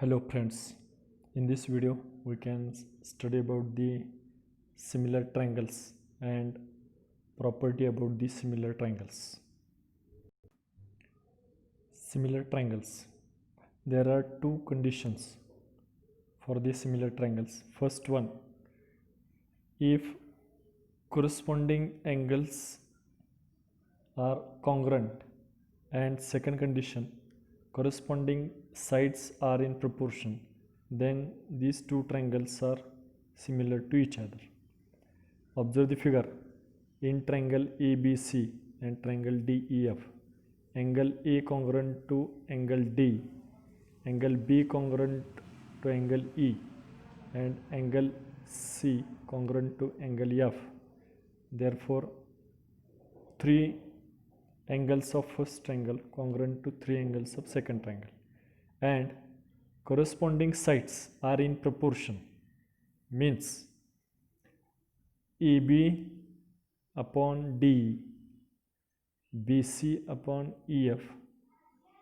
Hello friends, in this video we can study about the similar triangles and property about the similar triangles. Similar triangles. There are two conditions for the similar triangles. First one, if corresponding angles are congruent, and second condition, corresponding sides are in proportion, then these two triangles are similar to each other. Observe the figure. In triangle ABC and triangle DEF, angle A congruent to angle D, angle B congruent to angle E, and angle C congruent to angle F. Therefore, three angles of first triangle congruent to three angles of second triangle, and corresponding sides are in proportion, means AB upon D, BC upon EF,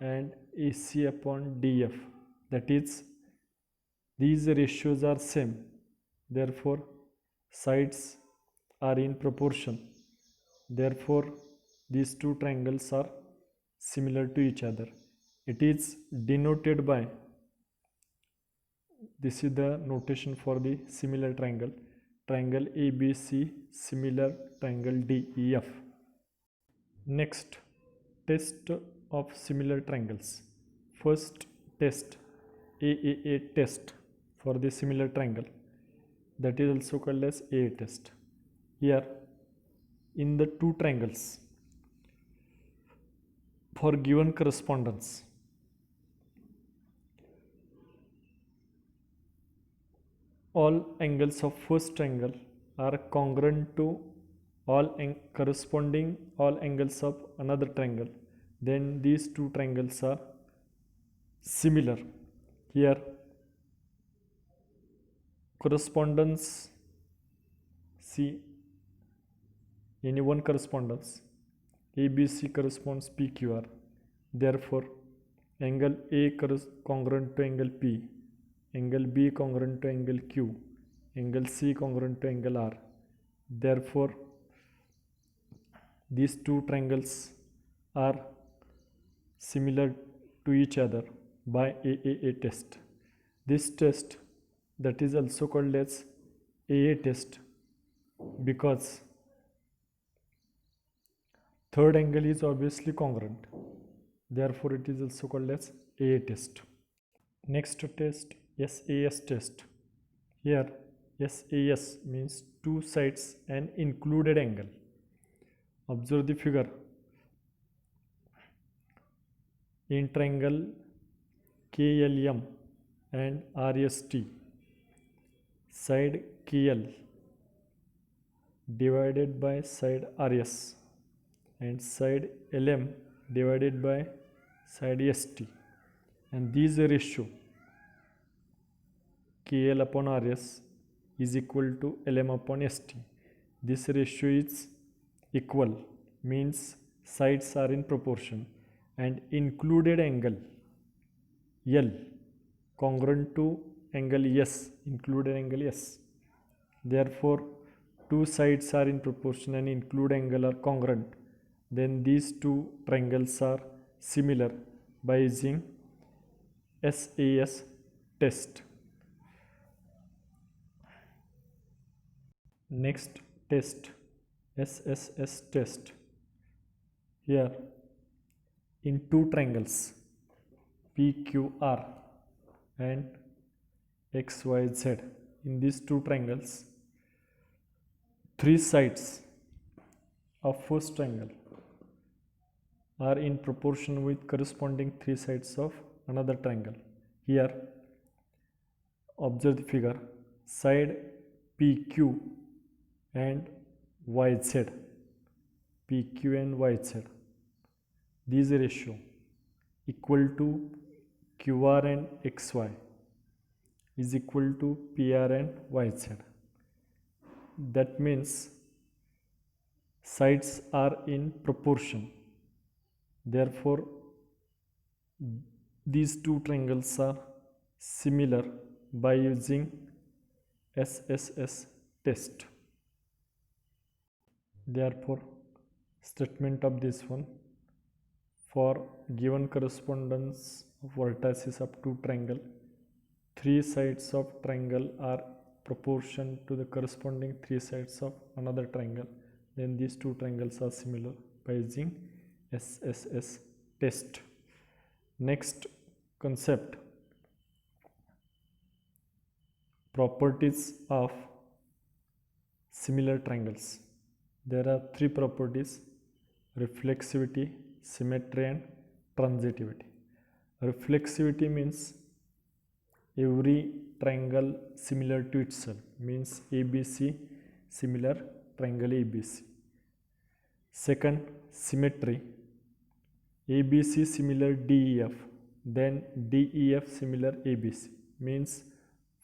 and AC upon DF. That is, these ratios are same. Therefore, sides are in proportion. Therefore, these two triangles are similar to each other. It is denoted by, this is the notation for the similar triangle, triangle ABC similar triangle DEF. Next, test of similar triangles. First test, AAA test for the similar triangle, that is also called as AA test. Here in the two triangles, for given correspondence, all angles of first triangle are congruent to corresponding all angles of another triangle, then these two triangles are similar. Here correspondence, see, any one correspondence, ABC corresponds PQR. Therefore, angle A congruent to angle P, angle B congruent to angle Q, angle C congruent to angle R. Therefore, these two triangles are similar to each other by AAA test. This test, that is also called as AA test, because third angle is obviously congruent. Therefore, it is also called as AA test. Next test, SAS test. Here, SAS means two sides and included angle. Observe the figure. In triangle KLM and RST, side KL divided by side RS and side LM divided by side ST, and these ratio KL upon RS is equal to LM upon ST. This ratio is equal, means sides are in proportion, and included angle L congruent to angle S, included angle S. Therefore, two sides are in proportion and include angle are congruent. Then these two triangles are similar by using SAS test. Next test, SSS test. Here in two triangles PQR and XYZ, in these two triangles, three sides of first triangle are in proportion with corresponding three sides of another triangle. Here observe the figure. Side PQ and YZ, PQ and YZ, these ratio equal to QR and XY is equal to PR and YZ. That means sides are in proportion. Therefore, these two triangles are similar by using SSS test. Therefore, statement of this one: for given correspondence of vertices of two triangle, three sides of triangle are proportion to the corresponding three sides of another triangle, then these two triangles are similar by using SSS test. Next concept: properties of similar triangles. There are three properties: reflexivity, symmetry, and transitivity. Reflexivity means every triangle similar to itself, means ABC similar triangle ABC. Second, symmetry: ABC similar DEF, then DEF similar ABC, means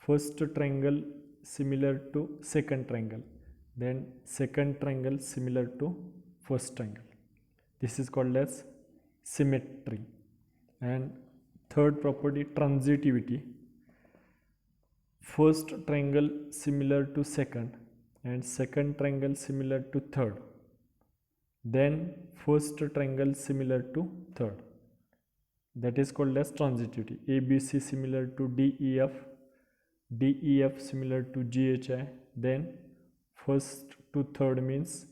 first triangle similar to second triangle, then second triangle similar to first triangle. This is called as symmetry. And third property, transitivity: first triangle similar to second and second triangle similar to third, then first triangle similar to third. That is called as transitivity. ABC similar to DEF, DEF similar to GHI, then first to third means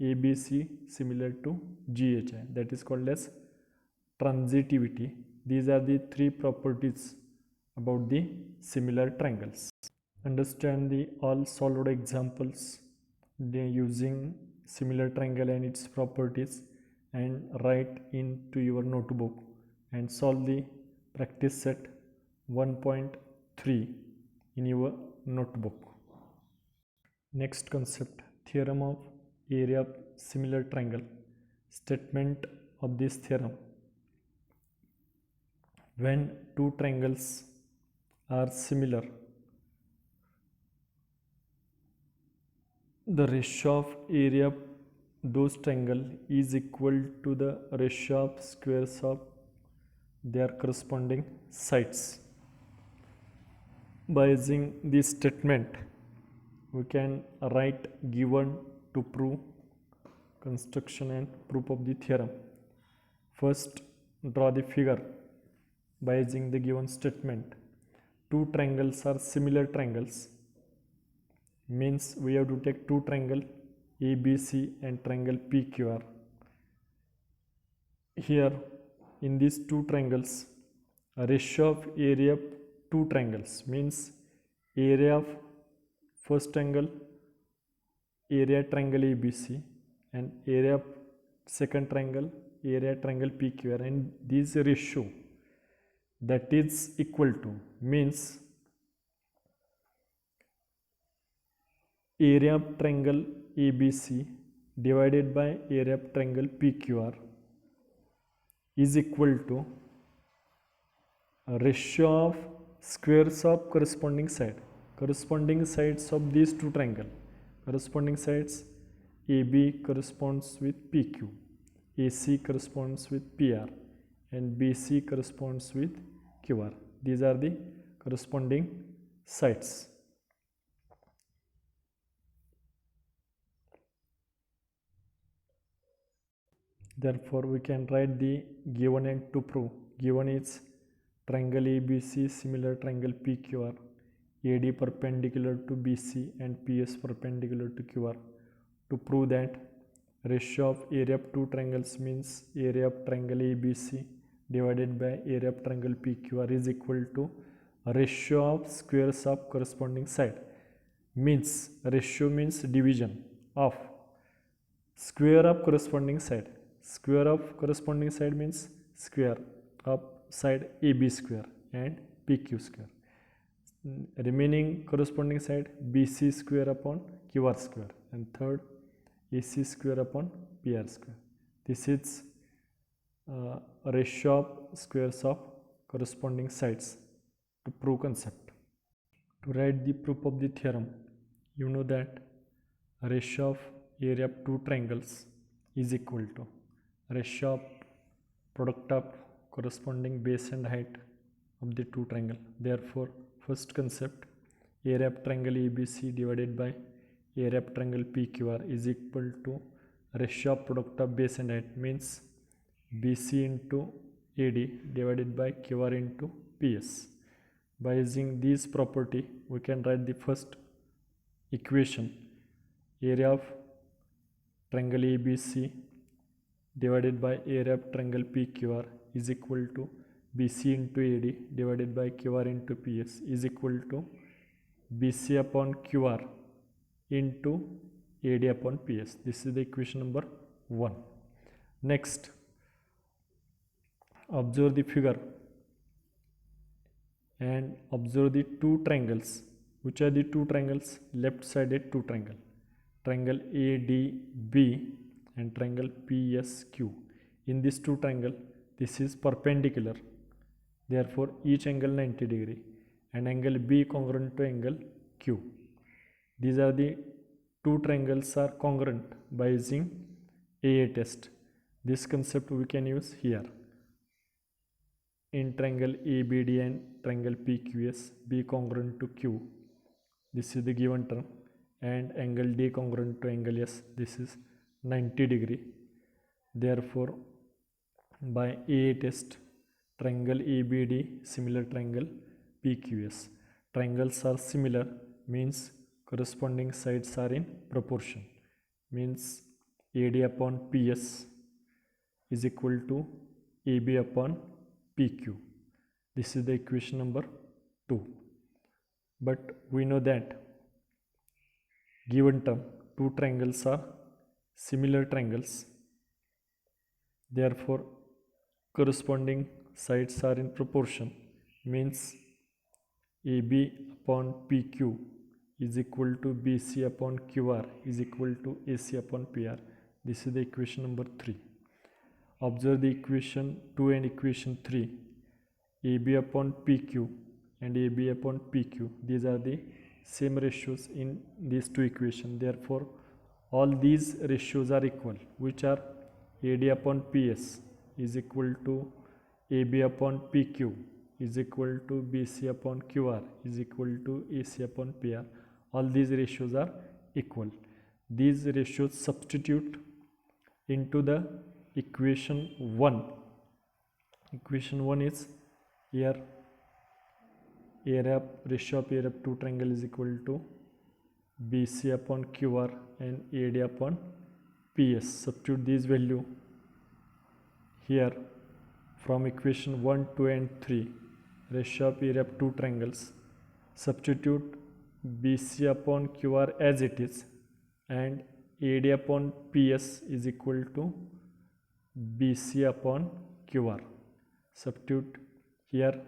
ABC similar to GHI. That is called as transitivity. These are the three properties about the similar triangles. Understand the all solved examples using similar triangle and its properties, and write into your notebook and solve the practice set 1.3 in your notebook. Next concept: theorem of area of similar triangle. Statement of this theorem: when two triangles are similar, the ratio of area of those triangle is equal to the ratio of squares of their corresponding sides. By using this statement, we can write given to prove construction and proof of the theorem. First, draw the figure by using the given statement. Two triangles are similar triangles, means we have to take two triangle ABC and triangle PQR. Here in these two triangles, a ratio of area of two triangles, means area of first triangle, area triangle ABC, and area of second triangle, area triangle PQR, and this ratio that is equal to, means area of triangle ABC divided by area of triangle PQR is equal to a ratio of squares of corresponding sides of these two triangles. Corresponding sides: AB corresponds with PQ, AC corresponds with PR, and BC corresponds with QR. These are the corresponding sides. Therefore, we can write the given and to prove. Given is triangle ABC similar triangle PQR, AD perpendicular to BC and PS perpendicular to QR. To prove that, ratio of area of two triangles means area of triangle ABC divided by area of triangle PQR is equal to ratio of squares of corresponding side. Means ratio means division of square of corresponding side. Square of corresponding side means square of side AB square and PQ square. Remaining corresponding side BC square upon QR square, and third AC square upon PR square. This is ratio of squares of corresponding sides to prove concept. To write the proof of the theorem, you know that ratio of area of two triangles is equal to ratio of product of corresponding base and height of the two triangle. Therefore, first concept, area of triangle ABC divided by area of triangle PQR is equal to ratio of product of base and height, means BC into AD divided by QR into PS. By using this property, we can write the first equation, area of triangle ABC divided by area of triangle PQR is equal to BC into AD divided by QR into PS is equal to BC upon QR into AD upon PS. This is the equation number 1. Next, observe the figure and observe the two triangles. Which are the two triangles? Left sided two triangle, triangle ADB and triangle PSQ. In this two triangle, this is perpendicular, therefore each angle 90 degree, and angle B congruent to angle Q. These are the two triangles are congruent by using AA test. This concept we can use here. In triangle ABD and triangle PQS, B congruent to Q, this is the given term, and angle D congruent to angle S, this is 90 degree. Therefore, by AA test, triangle ABD similar triangle PQS. Triangles are similar means corresponding sides are in proportion, means AD upon PS is equal to AB upon PQ. This is the equation number 2. But we know that given term, two triangles are similar triangles, therefore corresponding sides are in proportion, means AB upon PQ is equal to BC upon QR is equal to AC upon PR. This is the equation number 3. Observe the equation 2 and equation 3. AB upon PQ and AB upon PQ, these are the same ratios in these two equations. Therefore, all these ratios are equal, which are AD upon PS is equal to AB upon PQ is equal to BC upon QR is equal to AC upon PR. All these ratios are equal. These ratios substitute into the equation 1. Equation 1 is here ratio of area of two triangle is equal to BC upon QR and AD upon PS. Substitute this value here from equation 1, 2 and 3, ratio of area of two triangles. Substitute BC upon QR as it is, and AD upon PS is equal to BC upon QR. Substitute here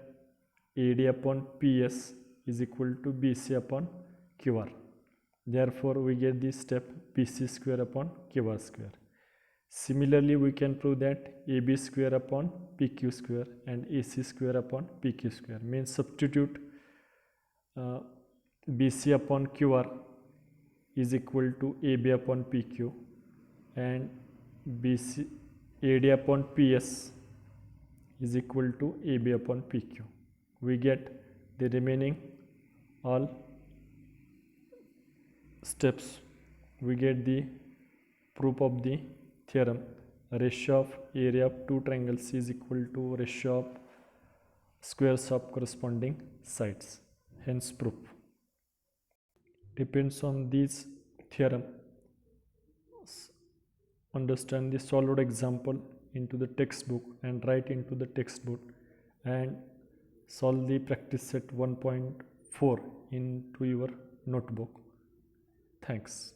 AD upon PS is equal to BC upon QR. Therefore, we get this step BC square upon QR square. Similarly, we can prove that AB square upon PQ square and AC square upon PQ square. Means substitute BC upon QR is equal to AB upon PQ and AD upon PS is equal to AB upon PQ. We get the remaining all steps. We get the proof of the theorem. Ratio of area of two triangles is equal to ratio of squares of corresponding sides. Hence proof. Depends on this theorem. Understand the solved example into the textbook and write into the textbook and solve the practice set 1.4 into your notebook. Thanks.